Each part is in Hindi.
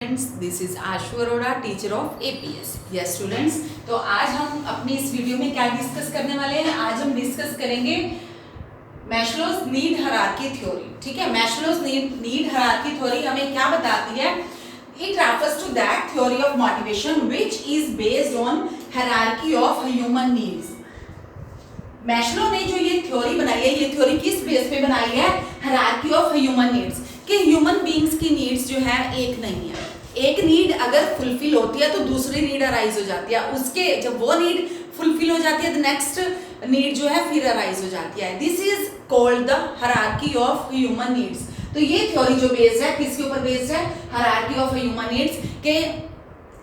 Students, this is Ashu Arora, teacher of APS. Yes students, तो आज हम अपनी इस वीडियो में क्या डिस्कस करने वाले हैं? आज हम डिस्कस करेंगे मैस्लोज नीड हायरार्की थ्योरी। ठीक है, मैस्लोज नीड हायरार्की थ्योरी हमें क्या बताती है? It refers to that theory of motivation which is based on hierarchy of human needs. Maslow ने जो ये थ्योरी बनाई है, ये थ्योरी किस बेस पे बनाई है? हायरार्की ऑफ ह्यूमन नीड्स, कि ह्यूमन बीइंग्स की नीड्स जो है एक नहीं है। एक नीड अगर फुलफिल होती है तो दूसरी नीड अराइज हो जाती है, उसके जब वो नीड फुलफिल हो जाती है तो नेक्स्ट नीड जो है फिर अराइज हो जाती है। This is called the hierarchy of human needs. तो ये थ्योरी जो बेस्ड है किसके ऊपर बेस्ड है? हायरार्की ऑफ ह्यूमन नीड्स, के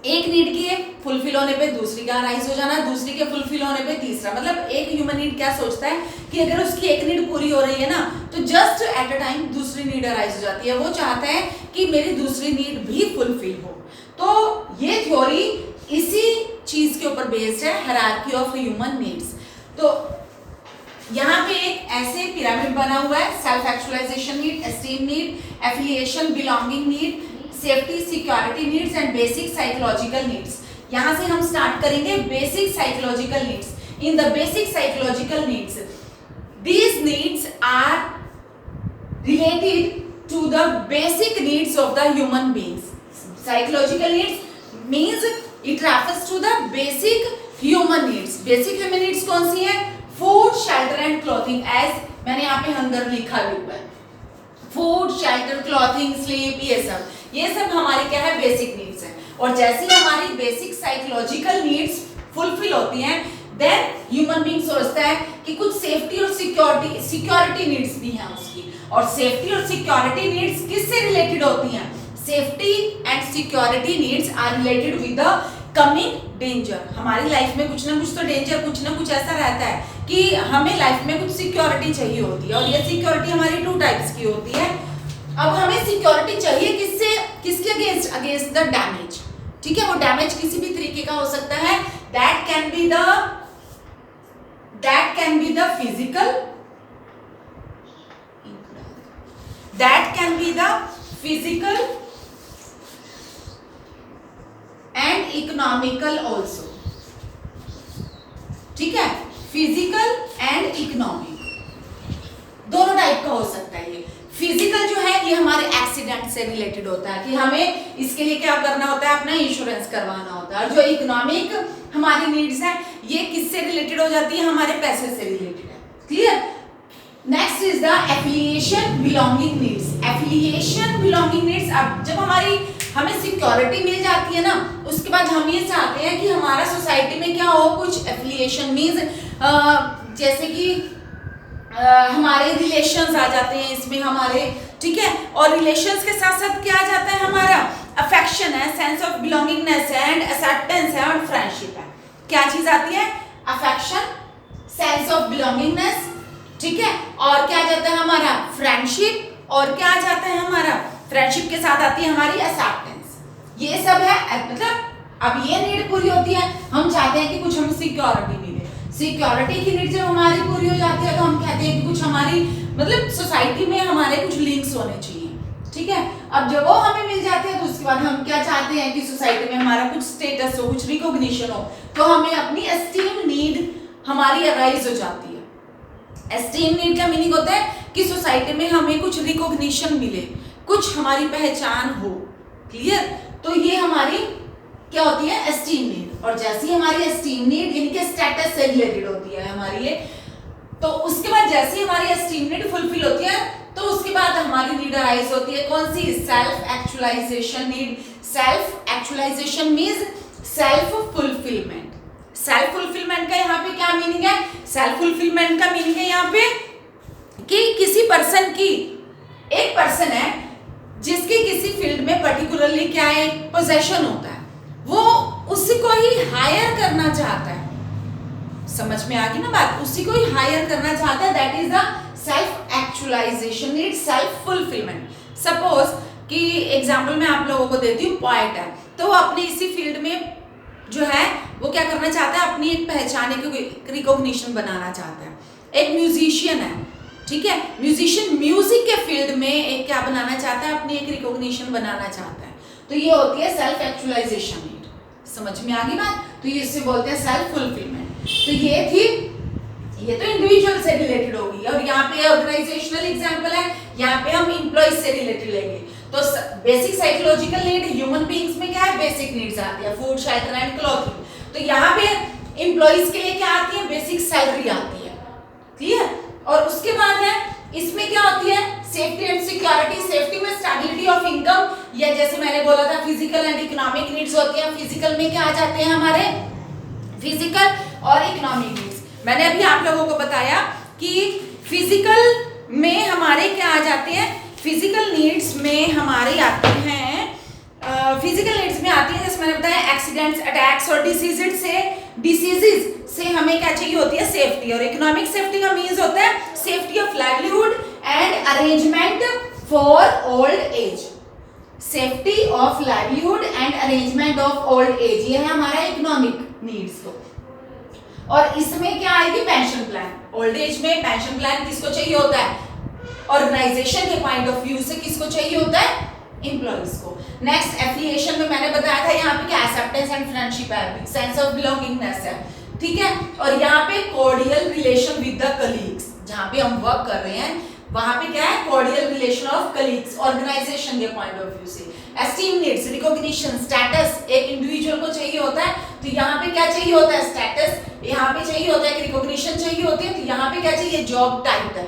एक नीड के फुलफिल होने पे दूसरी का राइज हो जाना, दूसरी के फुलफिल होने पे तीसरा। मतलब एक ह्यूमन नीड क्या सोचता है कि अगर उसकी एक नीड पूरी हो रही है ना तो जस्ट एट अ टाइम दूसरी नीड अराइज हो जाती है। वो चाहता है कि मेरी दूसरी नीड भी फुलफिल हो। तो ये थ्योरी इसी चीज के ऊपर बेस्ड है, हायरार्की ऑफ ह्यूमन नीड्स। तो यहाँ पे एक ऐसे पिरामिड बना हुआ है, self actualisation need, esteem need, affiliation belonging need, safety security needs and basic psychological needs. यहां से हम स्टार्ट करेंगे basic psychological needs. In the basic psychological needs, these needs are related to the basic needs of the human beings. Psychological needs means it refers to the basic human needs. Basic human needs कौन सी है? Food, shelter and clothing. As मैंने यहाँ पे हंगर लिखा हुआ है, फूड, शेल्टर, क्लॉथिंग, स्लीप, ये सब हमारी क्या है? बेसिक नीड्स है। और जैसे ही हमारी बेसिक साइकोलॉजिकल नीड्स फुलफिल होती हैं, देन ह्यूमन बीइंग सोचता है कि कुछ सेफ्टी और सिक्योरिटी नीड्स भी हैं उसकी। और सेफ्टी और सिक्योरिटी नीड्स किससे रिलेटेड होती हैं? Safety and security needs are related with the coming danger. हमारी लाइफ में कुछ ना कुछ तो डेंजर, कुछ ना कुछ ऐसा रहता है कि हमें लाइफ में कुछ सिक्योरिटी चाहिए होती है, और ये सिक्योरिटी हमारी टू टाइप्स की होती है। अब हमें सिक्योरिटी चाहिए किसके अगेंस्ट? Against the damage. ठीक है, वो डैमेज किसी भी तरीके का हो सकता है। That can be the physical and economical also. ठीक है, फिजिकल एंड इकोनॉमिक दोनों टाइप का हो सकता है। ये फिजिकल जो है ये हमारे एक्सीडेंट से रिलेटेड होता है कि हमें इसके लिए क्या करना होता है? अपना इंश्योरेंस करवाना होता है। और जो इकोनॉमिक हमारी नीड्स है ये किससे रिलेटेड हो जाती है? हमारे पैसे से रिलेटेड है। Clear? Next is the affiliation belonging needs. Affiliation belonging needs, अब जब हमें सिक्योरिटी मिल जाती है ना, उसके बाद हम ये चाहते हैं कि हमारा सोसाइटी में क्या हो? कुछ एफिलिएशन मीन्स जैसे कि हमारे रिलेशंस आ जाते हैं इसमें हमारे। ठीक है, और रिलेशंस के साथ साथ क्या आ जाता है? हमारा अफेक्शन है, सेंस ऑफ बिलोंगिंगनेस है एंड एक्सेप्टेंस है और फ्रेंडशिप है। क्या चीज आती है? Affection, sense of belongingness. ठीक है, और क्या आ जाता है? हमारा फ्रेंडशिप। और क्या आ जाता है? हमारा फ्रेंडशिप के साथ आती है हमारी एक्सेप्टेंस। ये सब है। मतलब अब ये नीड पूरी होती है, हम चाहते हैं कि कुछ हमें सिक्योरिटी मिले। सिक्योरिटी की नीड जब हमारी पूरी हो जाती है तो हम कहते हैं कि कुछ हमारी मतलब सोसाइटी में हमारे कुछ लिंक्स होने चाहिए। ठीक है, अब जब वो हमें मिल जाती है तो उसके बाद हम क्या चाहते हैं कि सोसाइटी में हमारा कुछ स्टेटस हो, कुछ रिकॉग्निशन हो। तो हमें अपनी एस्टीम नीड हमारी अराइज हो जाती है। एस्टीम नीड का मीनिंग होता है कि सोसाइटी में हमें कुछ रिकॉग्निशन मिले, कुछ हमारी पहचान हो। क्लियर? तो ये हमारी क्या होती है? Esteem need. और जैसी हमारी एस्टीम नीड यानी कि स्टेटस से रिलेटेड होती है हमारी ये, तो उसके बाद जैसी हमारी एस्टीम नीड फुलफिल होती है तो उसके बाद हमारी नीड अराइज होती है कौन सी? Self actualisation need. Self actualization means self fulfilment. Self fulfilment का यहाँ पे क्या मीनिंग है? सेल्फ फुलफिलमेंट का मीनिंग है यहाँ पे कि किसी पर्सन की, एक पर्सन है जिसकी किसी फील्ड में पर्टिकुलरली क्या है? पोजेशन होता है, वो उसी को ही हायर करना चाहता है। समझ में आ गई ना बात? उसी को ही हायर करना चाहता है। That is the self actualisation need, self fulfilment. Suppose कि एग्जांपल मैं आप लोगों को देती हूँ, पॉइंट है तो वो अपनी इसी फील्ड में जो है वो क्या करना चाहता है? अपनी एक पहचान, एक रिकॉग्निशन बनाना चाहता है। एक म्यूजिशियन है, ठीक है, म्यूजिशियन म्यूजिक के फील्ड में एक क्या बनाना चाहता है? अपनी एक रिकॉग्निशन बनाना चाहता है। तो ये होती है सेल्फ एक्चुअलाइजेशन नीड। समझ में आ गई बात? तो ये इससे बोलते हैं सेल्फ फुलफिलमेंट। तो ये तो इंडिविजुअल से रिलेटेड होगी, और यहाँ पे ऑर्गेनाइजेशनल एग्जांपल है, यहाँ पे हम एम्प्लॉइज से रिलेटेड लेंगे। तो basic psychological need human beings में क्या है, बेसिक नीड्स आती है, फूड शेल्टर एंड क्लॉथिंग। तो यहाँ पे एम्प्लॉइज के लिए क्या आती है, बेसिक सैलरी आती है, ठीक है। और उसके बाद है इसमें क्या होती है, सेफ्टी एंड सिक्योरिटी। सेफ्टी में स्टेबिलिटी ऑफ इनकम, या जैसे मैंने बोला था फिजिकल एंड इकोनॉमिक नीड्स होती हैं। फिजिकल में क्या आ जाते हैं हमारे, फिजिकल और इकोनॉमिक नीड्स। मैंने अभी आप लोगों को बताया कि फिजिकल में हमारे क्या आ जाते हैं, फिजिकल नीड्स में हमारे आते हैं, फिजिकल नीड्स में आती है जैसे मैंने बताया एक्सीडेंट्स, अटैक्स और डिसीजेस से हमें क्या चाहिए होती है, सेफ्टी। और इकोनॉमिक सेफ्टी का मीन्स होता है safety of livelihood and arrangement for old age. Safety of livelihood and arrangement of old age, ये है हमारा इकोनॉमिक नीड्स को। और इसमें क्या आएगी, पेंशन प्लान। ओल्ड एज में पेंशन प्लान किसको चाहिए होता है, ऑर्गेनाइजेशन के पॉइंट ऑफ व्यू से किसको चाहिए होता है, एम्प्लॉइज को। नेक्स्ट एफिलिएशन में मैंने बताया था यहाँ पे क्या एक्सेप्टेंस एंड फ्रेंडशिप है, सेंस ऑफ बिलोंगिंगनेस है, ठीक है। और यहाँ पे cordial relation with the colleagues, जहाँ पे हम वर्क कर रहे हैं वहां पे क्या है, cordial relation of colleagues, organisation के पॉइंट ऑफ व्यू से। एस्टीम नीड्स, रिकॉग्निशन, स्टेटस एक इंडिविजुअल को चाहिए होता है, तो यहाँ पे क्या चाहिए होता है, स्टेटस। यहाँ पे चाहिए होता है, रिकॉग्निशन चाहिए होती है, तो यहाँ पे क्या चाहिए, जॉब टाइटल।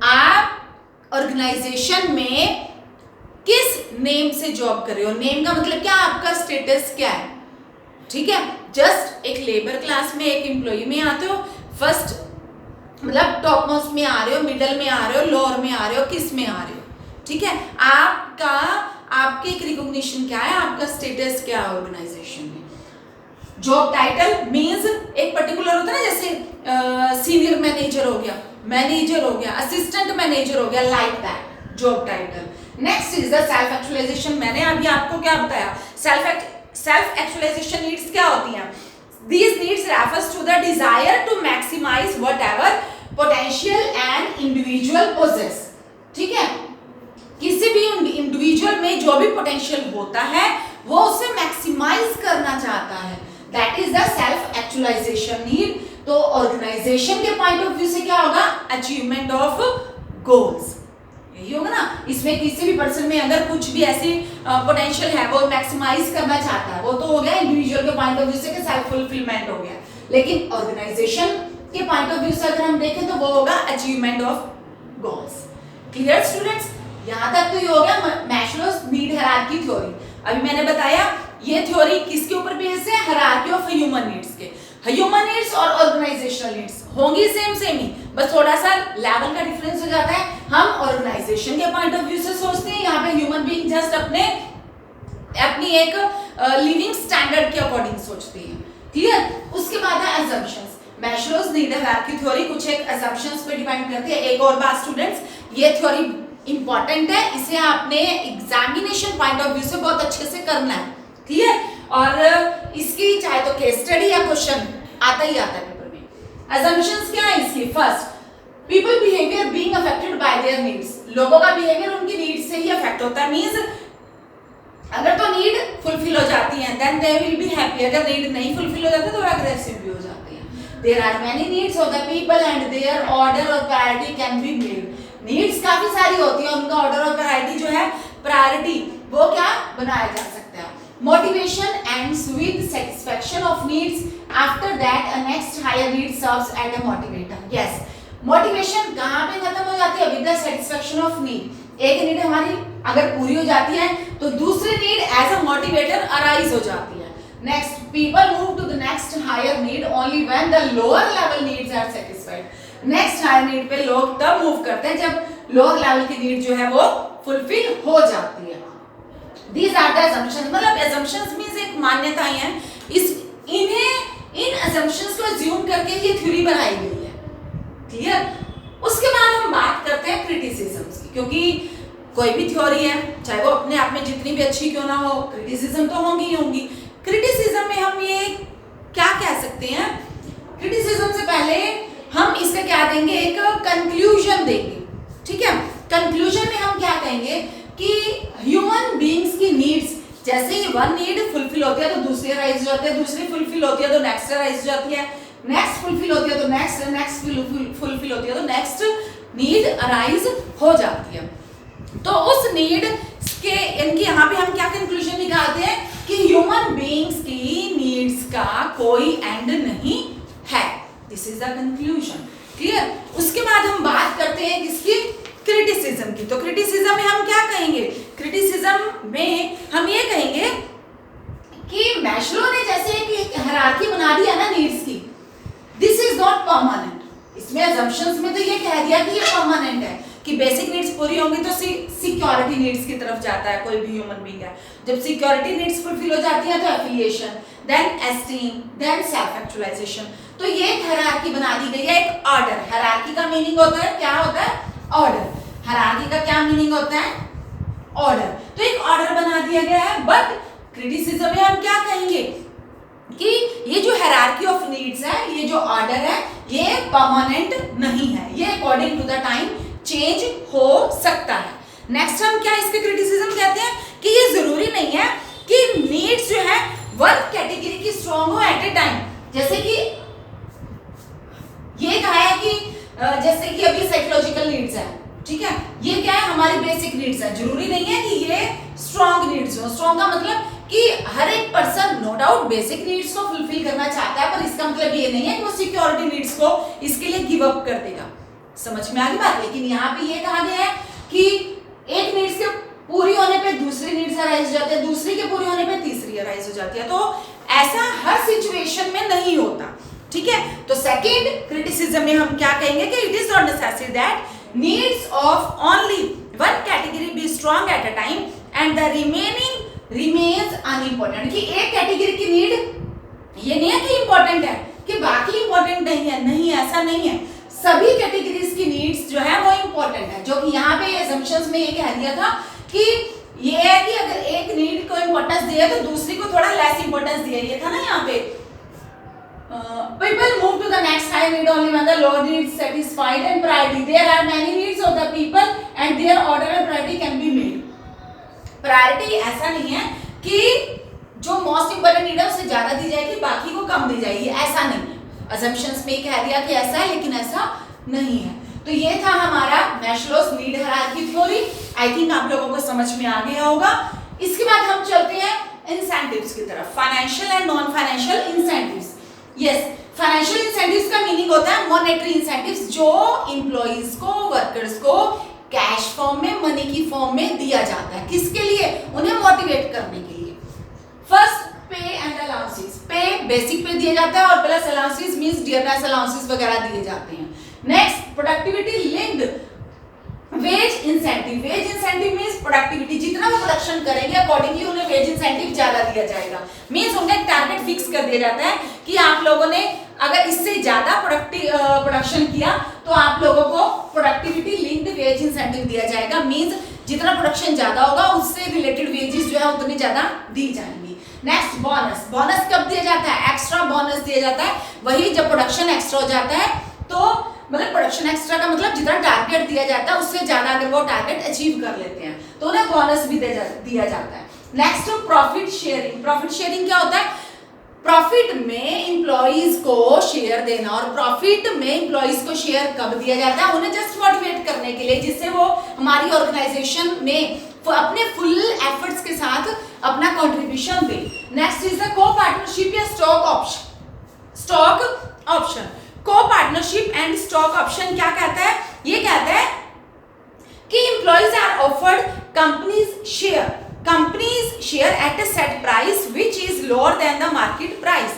आप ऑर्गेनाइजेशन में किस नेम से जॉब कर रहे हो, नेम का मतलब क्या, आपका स्टेटस क्या है, ठीक है। जस्ट एक लेबर क्लास में, एक एम्प्लॉय में आते हो, फर्स्ट मतलब टॉप मोस्ट में आ रहे हो, मिडल में आ रहे हो, लोअर में आ रहे हो, किस में आ रहे हो, ठीक है। आपके एक रिकॉग्निशन क्या है, आपका स्टेटस क्या है ऑर्गेनाइजेशन में। जॉब टाइटल मींस एक पर्टिकुलर होता है ना, जैसे सीनियर मैनेजर हो गया, असिस्टेंट मैनेजर हो गया, like that job title. Next is the self actualisation. मैंने अभी आपको क्या बताया, सेल्फ एक्चुअलाइजेशन नीड्स क्या होती हैं, these needs refers to the desire to maximize whatever potential an individual possess, ठीक है। किसी भी इंडिविजुअल में जो भी पोटेंशियल होता है वो उसे मैक्सिमाइज करना चाहता है, that is the self actualisation need. तो ऑर्गेनाइजेशन के पॉइंट ऑफ व्यू से क्या होगा, अचीवमेंट ऑफ गोल्स, यही होगा ना। इसमें किसी भी पर्सन में अगर कुछ भी ऐसी पोटेंशियल है वो मैक्सिमाइज करना चाहता है, वो तो हो गया इंडिविजुअल के पॉइंट ऑफ व्यू से कि सेल्फ फुलफिलमेंट हो गया। लेकिन ऑर्गेनाइजेशन के पॉइंट ऑफ व्यू से अगर हम देखें तो वो होगा achievement of goals. Clear students, यहाँ तक तो ये हो गया मैस्लोस नीड हायरार्की थ्योरी। अभी मैंने बताया ये थ्योरी किसके ऊपर बेस्ड है, हायरार्की ऑफ ह्यूमन नीड्स के। ह्यूमन नीड्स और ऑर्गेनाइजेशनल नीड्स होंगी सेम ही, बस थोड़ा सा लेवल का डिफरेंस हो जाता है। हम ऑर्गेनाइजेशन के पॉइंट ऑफ व्यू से सोचते हैं, यहाँ पे ह्यूमन बीइंग जस्ट अपनी एक लिविंग स्टैंडर्ड के अकॉर्डिंग सोचते हैं, क्लियर। उसके बाद है assumptions. Maslow's need hierarchy theory कुछ एक असम्पशंस पे डिपेंड करती है। एक और बात स्टूडेंट्स, ये थ्योरी इंपॉर्टेंट है, इसे आपने एग्जामिनेशन पॉइंट ऑफ व्यू से बहुत अच्छे से करना है, क्लियर। और इसकी चाहे तो केस स्टडी या क्वेश्चन आता ही आता है पेपर में। असम्पशंस क्या है इसकी, first people behaviour being affected by there needs. लोगों का बिहेवियर उनकी नीड्स से ही अफेक्ट होता है, मींस अगर तो नीड फुलफिल हो जाती है then they will be happy, अगर नीड नहीं फुलफिल हो जाती तो अग्रेसिव भी हो जाते हैं। There are many needs of the people and their order और priority can be made. Needs काफी सारी होती है, उनका ऑर्डर और प्रायोरिटी जो है, प्रायोरिटी वो क्या बनाया जा सकता है। Motivation ends with satisfaction of needs, after that a next higher need serves as a motivator. Yes, motivation कहाँ पे खत्म हो जाती है, with the satisfaction of need. एक नीड हमारी अगर पूरी हो जाती है तो दूसरी need as a motivator arise हो जाती है। Next, people move to the next higher need only when the lower level needs are satisfied. Next higher need पे लोग तब मूव करते हैं जब लोअर लेवल की नीड जो है वो फुलफिल हो जाती है। These are the assumptions, मतलब assumptions मींस एक मान्यताएं हैं, इन assumptions को assume करके ये थ्योरी बनाई गई है, क्लियर। उसके बाद हम बात करते हैं क्रिटिसिज्म्स की, क्योंकि कोई भी थ्योरी है चाहे वो अपने आप में जितनी भी अच्छी क्यों ना हो, क्रिटिसिज्म तो होंगी ही होंगी। क्रिटिसिज्म में हम ये क्या कह सकते हैं, क्रिटिसिज्म से पहले हम इसका क्या देंगे, एक कंक्लूजन देंगे, ठीक है। कंक्लूजन में हम क्या कहेंगे कि ह्यूमन बीइंग्स की नीड्स जैसे ही वन नीड फुलफिल होती है तो दूसरी अराइज हो जाती है, दूसरी फुलफिल होती है तो नेक्स्ट अराइज हो जाती है, नेक्स्ट फुलफिल होती है तो नेक्स्ट फुलफिल होती है तो नेक्स्ट नीड अराइज हो जाती है। तो उस नीड के इनकी यहाँ पे हम क्या कंक्लूजन निकालते हैं कि ह्यूमन बीइंग्स की नीड्स का कोई एंड नहीं है। This is the conclusion. Clear. उसके बाद हम बात करते हैं किसकी, क्रिटिसिज्म की। तो क्रिटिसिज्म में हम क्या कहेंगे, क्रिटिसिज्म में हम ये कहेंगे कि मैस्लो ने जैसे एक हायरार्की बना दिया ना नीड्स की, दिस इज नॉट परमानेंट। इसमें अजम्पशंस में तो ये कह दिया कि ये परमानेंट है कि बेसिक नीड्स पूरी होंगी तो सिक्योरिटी नीड्स की तरफ जाता है कोई भी ह्यूमन बीइंग है। जब सिक्योरिटी नीड्स फुलफिल हो जाती है तो affiliation, then esteem, then self actualisation. तो ये एक हायरार्की बना दी गई है, एक ऑर्डर। हायरार्की का मीनिंग होता है, क्या होता है, ऑर्डर। हायरार्की का क्या मीनिंग होता है, ऑर्डर। तो एक ऑर्डर बना दिया गया है। बट क्रिटिसिज्म में हम क्या कहेंगे कि ये जो हायरार्की ऑफ नीड्स है, ये जो ऑर्डर है, ये परमानेंट नहीं है, ये according to the time change हो सकता है। नेक्स्ट हम क्या इसके क्रिटिसिज्म कहते हैं कि ये जरूरी नहीं है कि नीड्स जो है वन कैटेगरी की स्ट्रॉन्ग हो एट ए टाइम। जैसे कि ये कहा है कि जैसे कि अभी साइकोलॉजिकल नीड्स है, ठीक है, ये क्या है, हमारी बेसिक नीड्स है। जरूरी नहीं है कि ये स्ट्रॉन्ग नीड्स हो। स्ट्रॉन्ग का मतलब कि हर एक person no doubt basic needs को फुलफिल करना चाहता है, पर इसका मतलब ये नहीं है कि वो सिक्योरिटी नीड्स को इसके लिए गिव अप कर देगा। समझ में आ गई बात। लेकिन यहाँ पे ये कहा गया है कि एक नीड्स के पूरी होने पे दूसरी नीड्स अराइज हो जाती है, दूसरी के पूरी होने पे तीसरी अराइज हो जाती है। तो ऐसा हर सिचुएशन में नहीं होता, ठीक है। तो सेकंड क्रिटिसिज्म में हम क्या कहेंगे कि it is not necessary that needs of only one category be strong at a time and the remaining remains unimportant. कि एक कैटेगरी की नीड ये नहीं है कि इंपॉर्टेंट है कि बाकी इंपॉर्टेंट नहीं है, नहीं ऐसा नहीं है। सभी कैटेगरीज की नीड्स जो है वो इंपॉर्टेंट है। जो कि यहाँ पे असम्पशंस में ये कह दिया था कि ये है कि अगर एक नीड को इंपॉर्टेंस दिया तो दूसरी को थोड़ा लेस इंपॉर्टेंस दिया, ये था ना यहाँ पे। People move to the next higher need only when the lower need is satisfied and priority. There are many needs of the people and their order and priority can be made. Priority ऐसा नहीं है कि जो मोस्ट इंपोर्टेंट नीड है उससे ज्यादा दी जाएगी, बाकी को कम दी जाएगी, ऐसा नहीं है। असम्पशंस में कह दिया कि ऐसा है, लेकिन ऐसा नहीं है। तो ये था हमारा Maslow's need hierarchy theory. I think आप लोगों को समझ में आ गया होगा। इसके बाद हम चलते हैं इंसेंटिव्स की तरफ, financial and non financial incentives. Yes, financial incentives का मीनिंग होता है मॉनेटरी इंसेंटिव्स, जो एम्प्लॉइज को, वर्कर्स को कैश फॉर्म में, मनी की फॉर्म में दिया जाता है। किसके लिए, उन्हें मोटिवेट करने के लिए। फर्स्ट पे एंड अलाउंसेस। पे बेसिक पे दिया जाता है और plus allowances means dearness allowances वगैरह दिए जाते हैं। Next productivity linked wage incentive. Wage incentive means productivity, जितना वो प्रोडक्शन करेंगे अकॉर्डिंगली उन्हें वेज इंसेंटिव ज्यादा दिया जाएगा। मींस उन्हें एक टारगेट फिक्स कर दिया जाता है कि आप लोगों ने अगर इससे ज्यादा प्रोडक्शन किया तो आप लोगों को प्रोडक्टिविटी लिंक्ड वेज इंसेंटिव दिया जाएगा। मींस जितना प्रोडक्शन ज्यादा होगा उससे रिलेटेड वेजेस जो है उतनी ज्यादा दी जाएंगी। Next bonus. बोनस कब दिया जाता है, एक्स्ट्रा बोनस दिया जाता है वही जब प्रोडक्शन एक्स्ट्रा हो जाता है। तो मतलब प्रोडक्शन एक्स्ट्रा का मतलब जितना टारगेट दिया जाता है उससे ज्यादा अगर वो टारगेट अचीव कर लेते हैं तो उन्हें बोनस भी दिया जाता है। Next profit sharing. Profit sharing क्या होता है, प्रॉफिट में एम्प्लॉइज को शेयर देना। और प्रॉफिट में एम्प्लॉइज को शेयर कब दिया जाता है, उन्हें जस्ट मोटिवेट करने के लिए, जिससे वो हमारी ऑर्गेनाइजेशन में अपने फुल एफर्ट्स के साथ अपना कंट्रीब्यूशन दे। Next is the co partnership या stock option. Stock option, co partnership and stock option क्या कहता है, ये कहता है कि employees are offered companies share at a set price which is lower than the market price।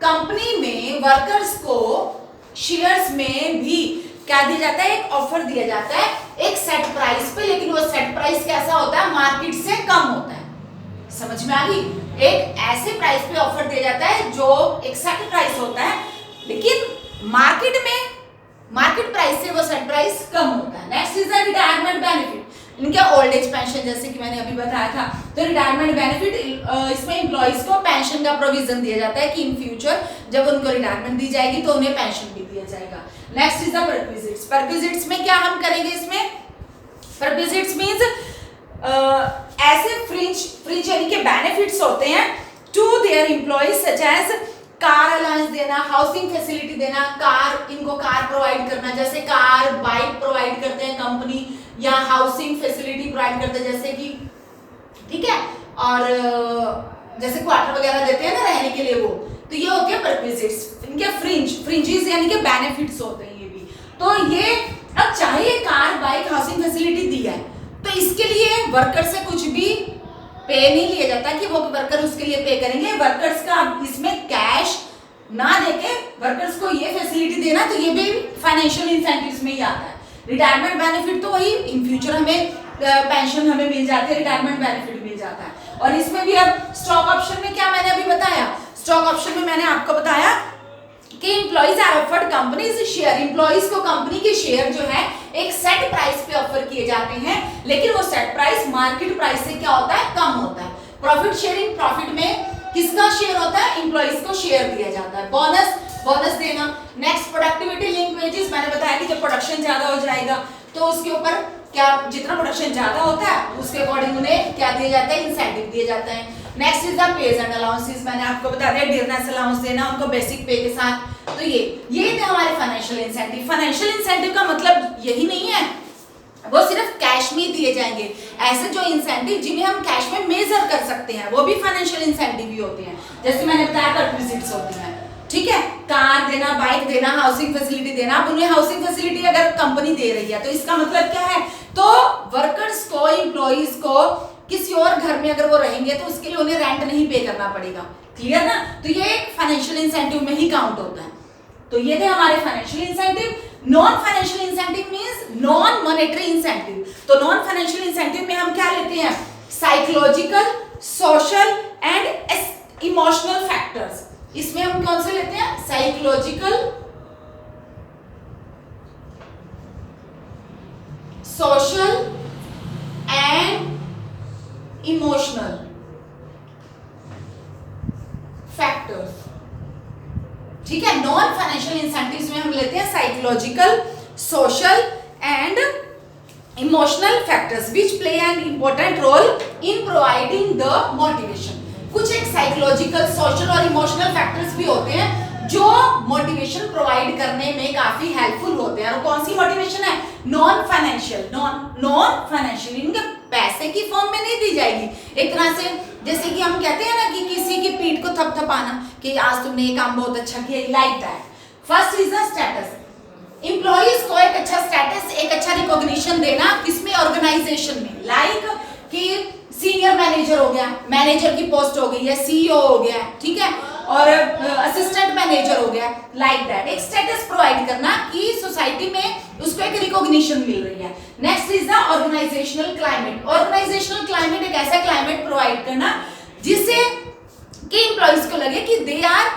Company में वर्कर्स को शेयर्स में भी क्या दिया जाता है, एक ऑफर दिया जाता है एक सेट प्राइस पे, लेकिन वो सेट प्राइस कैसा होता है, मार्केट से कम होता है। समझ में आ गई, एक ऐसे प्राइस पे ऑफर दिया जाता है जो एक सेट प्राइस होता है, लेकिन मार्केट प्राइस से वो सेट प्राइस कम होता है। Next is the retirement benefit. इनके ओल्ड एज पेंशन, जैसे कि मैंने अभी बताया था, तो रिटायरमेंट बेनिफिट इसमें एम्प्लॉइज को पेंशन का प्रोविजन दिया जाता है कि इन फ्यूचर जब उनको रिटायरमेंट दी जाएगी तो उन्हें पेंशन भी दिया जाएगा। Next is the perquisites. Perquisites में क्या हम करेंगे, इसमें परक्विजिट्स मींस ऐसे फ्रिंज यानी कि बेनिफिट्स होते हैं to their employees such as car allowance देना, हाउसिंग फैसिलिटी देना, इनको कार प्रोवाइड करना, जैसे कार बाइक प्रोवाइड करते हैं कंपनी, या हाउसिंग फैसिलिटी प्रोवाइड करते हैं जैसे कि, ठीक है, और जैसे क्वार्टर वगैरह देते हैं ना रहने के लिए, वो तो ये होते हैं परक्विजिट्स, इनके फ्रिंजेस यानी कि बेनिफिट्स होते हैं ये भी। तो ये अब चाहे कार बाइक हाउसिंग फैसिलिटी दी है तो इसके लिए वर्कर से कुछ भी पे नहीं लिया जाता कि वो वर्कर उसके लिए पे करेंगे। वर्कर्स का इसमें कैश ना देके वर्कर्स को ये फैसिलिटी देना, तो ये भी फाइनेंशियल इंसेंटिव्स में ही आता है। रिटायरमेंट बेनिफिट तो वही, इन फ्यूचर हमें पेंशन हमें मिल जाती है, रिटायरमेंट बेनिफिट मिल जाता है। और इसमें भी अब स्टॉक ऑप्शन में क्या मैंने अभी बताया, स्टॉक ऑप्शन में मैंने आपको बताया कि employees are offered companies share, employees को कंपनी के शेयर जो है एक सेट प्राइस पे ऑफर किए जाते हैं, लेकिन वो सेट प्राइस मार्केट प्राइस से क्या होता है, कम होता है। प्रॉफिट शेयरिंग, प्रॉफिट में किसका शेयर होता है, एम्प्लॉइज को शेयर दिया जाता है। बोनस देना। नेक्स्ट प्रोडक्टिविटी लिंक वेजेस, मैंने बताया कि जब प्रोडक्शन ज्यादा हो जाएगा तो उसके ऊपर क्या, जितना प्रोडक्शन ज्यादा होता है उसके अकॉर्डिंग उन्हें क्या दिया जाता है, इंसेंटिव दिए जाते हैं। Next is the page and allowances, मैंने आपको बता दिया डियरनेस अलाउंस देना उनको बेसिक पे के साथ। तो ये थे हमारे फाइनेंशियल इंसेंटिव। फाइनेंशियल इंसेंटिव का मतलब यही नहीं है वो सिर्फ कैश में दिए जाएंगे, ऐसे जो इंसेंटिव जिन्हें हम कैश में मेजर कर सकते हैं वो भी फाइनेंशियल इंसेंटिव ही होते हैं। जैसे मैंने बताया परक्विजिट्स होती हैं, ठीक है, कार देना, बाइक देना, हाउसिंग फैसिलिटी देना। अब उन्हें हाउसिंग फैसिलिटी अगर कंपनी दे रही है तो इसका मतलब क्या है, तो वर्कर्स को, एम्प्लॉइज को किसी और घर में अगर वो रहेंगे तो उसके लिए उन्हें रेंट नहीं पे करना पड़ेगा। क्लियर ना, तो ये एक फाइनेंशियल इंसेंटिव में ही काउंट होता है। तो ये थे हमारे financial incentive. Non financial incentive means non monetary incentive. तो नॉन फाइनेंशियल इंसेंटिव में हम क्या लेते हैं, psychological, social and emotional factors. इसमें हम कौन से लेते हैं, psychological, social and emotional factors, ठीक है। नॉन फाइनेंशियल इंसेंटिव्स में हम लेते हैं psychological, social and emotional factors which play an important role in providing the motivation. कुछ एक साइकोलॉजिकल, सोशल और इमोशनल फैक्टर्स भी होते हैं जो मोटिवेशन प्रोवाइड करने में काफी हेल्पफुल होते हैं। और कौन सी मोटिवेशन है, नॉन फाइनेंशियल। नॉन फाइनेंशियल इनके पैसे की फॉर्म में नहीं दी जाएगी। एक तरह से जैसे कि हम कहते हैं ना कि किसी की पीठ को थपथपाना कि आज तुमने ये काम बहुत अच्छा किया, like that. First is the status, employees को एक अच्छा स्टेटस, एक अच्छा रिकॉग्निशन देना, किसमें, ऑर्गेनाइजेशन में। लाइक कि सीनियर मैनेजर हो गया, मैनेजर की पोस्ट हो गई है, सीईओ हो गया, ठीक है, और असिस्टेंट मैनेजर हो गया, लाइक दैट। एक स्टेटस प्रोवाइड करना कि सोसाइटी में उसको एक रिकॉग्निशन मिल रही है। Next is the organisational climate. Organisational climate एक ऐसा क्लाइमेट प्रोवाइड करना जिससे कि एम्प्लॉइज को लगे कि they are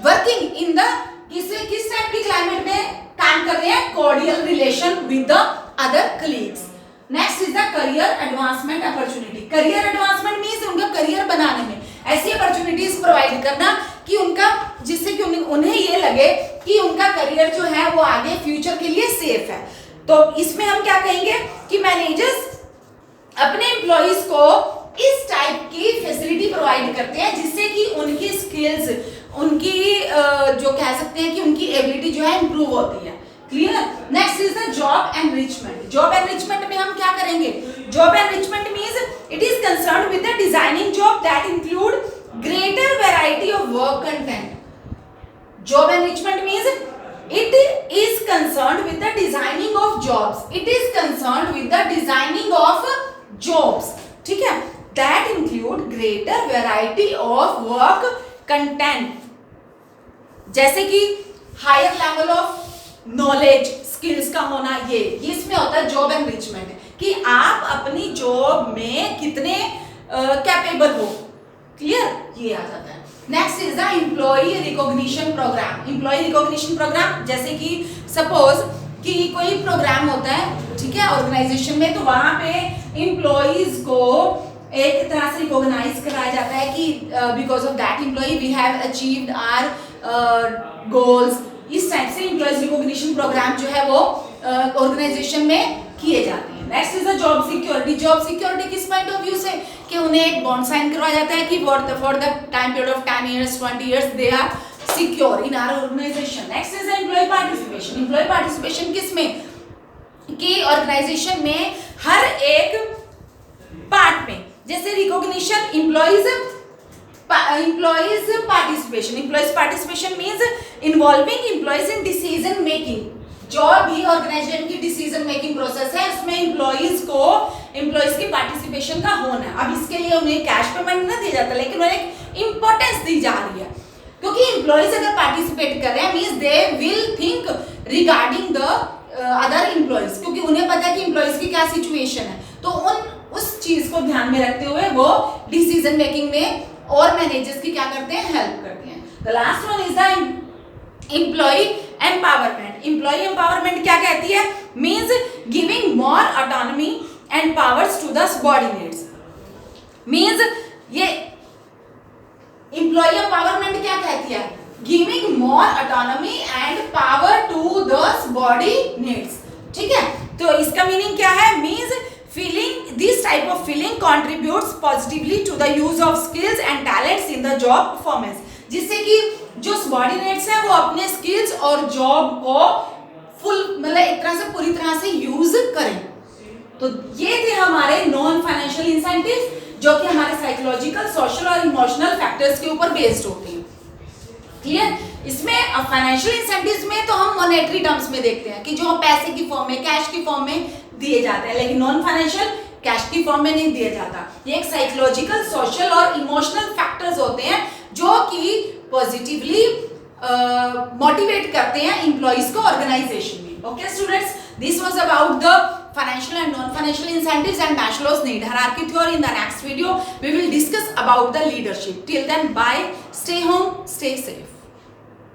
working in the किस टाइप की क्लाइमेट में काम कर रहे हैं, cordial relation with the other colleagues. Next is the career advancement opportunity. Career advancement means उनका करियर बनाने में ऐसी अपॉर्चुनिटीज प्रोवाइड करना कि उनका, जिससे कि उन्हें ये लगे कि उनका करियर जो है वो आगे फ्यूचर के लिए सेफ है। तो इसमें हम क्या कहेंगे कि मैनेजर्स अपने एम्प्लॉइज को इस टाइप की फैसिलिटी प्रोवाइड करते हैं जिससे कि उनकी स्किल्स, उनकी जो कह सकते हैं कि उनकी एबिलिटी जो है इंप्रूव होती है। Clear. Next is the job enrichment. Job enrichment में हम क्या करेंगे, job enrichment means it is concerned with the designing job that include greater variety of work content. Job enrichment means it is concerned with the designing of jobs. It is concerned with the designing of jobs, ठीक है, that include greater variety of work content, जैसे कि higher level of knowledge, skills का होना, ये इसमें होता है जॉब एनरिचमेंट कि आप अपनी जॉब में कितने कैपेबल हो। क्लियर, ये आ जाता है। Next is the employee recognition programme. Employee recognition programme जैसे कि सपोज कि कोई प्रोग्राम होता है, ठीक है, ऑर्गेनाइजेशन में, तो वहां पे एम्प्लॉइज को एक तरह से रिकॉग्नाइज कराया जाता है कि because of that employee we have achieved our goals. इस टाइप से एम्प्लॉइज रिकॉग्निशन प्रोग्राम जो है वो ऑर्गेनाइजेशन में किए जाते हैं। Next is the job security. Job security किस पॉइंट ऑफ व्यू से, कि उन्हें एक बॉन्ड साइन करवाया जाता है कि for the time period of 10 years 20 years they are secure in our organisation. Next is employee participation. Employee participation किस में, कि ऑर्गेनाइजेशन में हर एक पार्ट में, जैसे recognition employees participation. Employees participation means involving employees in decision making. जो भी ऑर्गेनाइजेशन की डिसीजन मेकिंग प्रोसेस है उसमें एम्प्लॉइज की पार्टिसिपेशन का होना है। अब इसके लिए उन्हें कैश पेमेंट नहीं दिया जाता, लेकिन उन्हें एक इंपॉर्टेंस दी जा रही है, क्योंकि एम्प्लॉइज अगर पार्टिसिपेट कर रहे हैं means they will think regarding the other employees, क्योंकि उन्हें पता है कि एम्प्लॉइज की क्या सिचुएशन है, तो उस चीज को ध्यान में रखते हुए वो डिसीजन मेकिंग में और मैनेजर्स की क्या करते हैं, हेल्प करते हैं। The last one is the employee empowerment. Employee empowerment क्या कहती है, means giving more autonomy and powers to the subordinates. Means ये एम्प्लॉय एम्पावरमेंट क्या कहती है, giving more autonomy and power to the subordinates. ठीक है, तो इसका मीनिंग क्या है, means feeling this type of feeling contributes positively to the use of skills and talents in the job performance, जिससे कि जो सबऑर्डिनेट्स हैं वो अपने स्किल्स और जॉब को फुल मतलब एक तरह से पूरी तरह से यूज करें। तो ये थे हमारे नॉन फाइनेंशियल इंसेंटिव, जो कि हमारे साइकोलॉजिकल, सोशल और इमोशनल फैक्टर्स के ऊपर बेस्ड होते हैं। क्लियर? इसमें फाइनेंशियल इंसेंटिव्स में तो हम मॉनेटरी टर्म्स में देखते हैं कि जो पैसे की फॉर्म में, कैश की फॉर्म में दिए जाते हैं, लेकिन नॉन फाइनेंशियल कैश की फॉर्म में नहीं दिया जाता। ये एक साइकोलॉजिकल, सोशल और इमोशनल फैक्टर्स होते हैं जो कि पॉजिटिवली मोटिवेट करते हैं एम्प्लॉइज को ऑर्गेनाइजेशन में। Okay students, this was about the financial and non-financial incentives and Maslow's need hierarchy theory. In the next video we will discuss about the leadership. Till then, bye, stay home, stay safe.